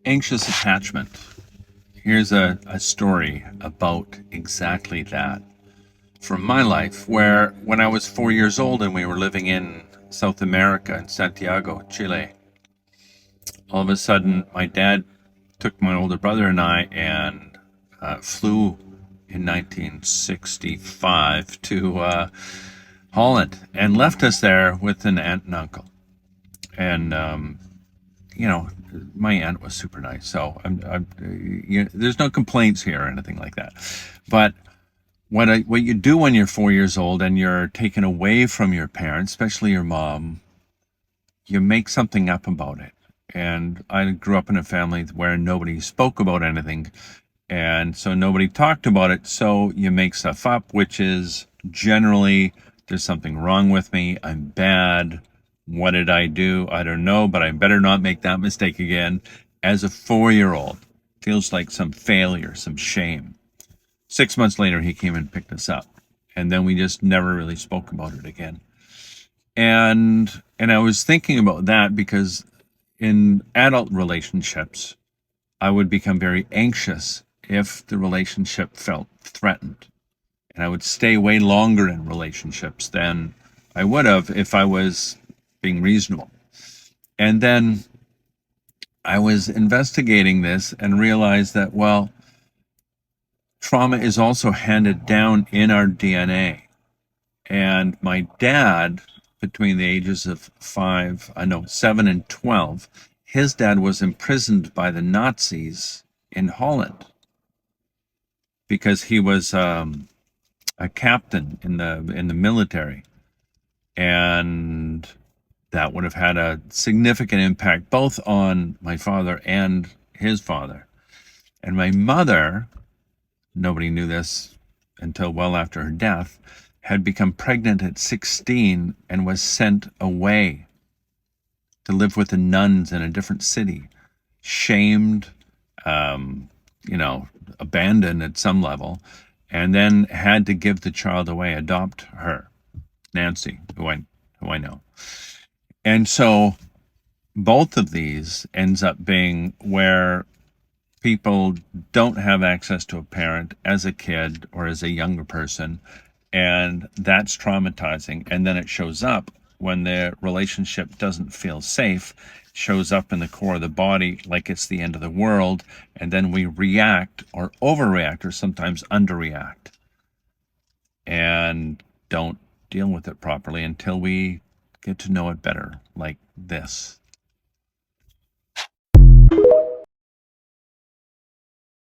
Anxious attachment. Here's a story about exactly that from my life, where when I was 4 years old and we were living in South America in Santiago, Chile, all of a sudden my dad took my older brother and I and flew in 1965 to Holland and left us there with an aunt and uncle. And you know, my aunt was super nice, so there's no complaints here or anything like that. But what you do when you're 4 years old and you're taken away from your parents, especially your mom, you make something up about it. And I grew up in a family where nobody spoke about anything, and so nobody talked about it. So you make stuff up, which is generally there's something wrong with me. I'm bad. What did I do? I don't know, but I better not make that mistake again. As a 4 year old, feels like some failure, some shame. 6 months later, he came and picked us up, and then we just never really spoke about it again. And I was thinking about that because in adult relationships, I would become very anxious if the relationship felt threatened. And I would stay way longer in relationships than I would have if I was being reasonable. And then I was investigating this and realized that, well, trauma is also handed down in our DNA. And my dad, between the ages of 7 and 12, his dad was imprisoned by the Nazis in Holland because he was a captain in the military, and that would have had a significant impact both on my father and his father. And my mother, nobody knew this until well after her death, had become pregnant at 16 and was sent away to live with the nuns in a different city, shamed, abandoned at some level, and then had to give the child away, adopt her, Nancy, who I know. And so both of these ends up being where people don't have access to a parent as a kid or as a younger person, and that's traumatizing. And then it shows up when the relationship doesn't feel safe, shows up in the core of the body like it's the end of the world, and then we react or overreact or sometimes underreact and don't deal with it properly until we get to know it better, like this.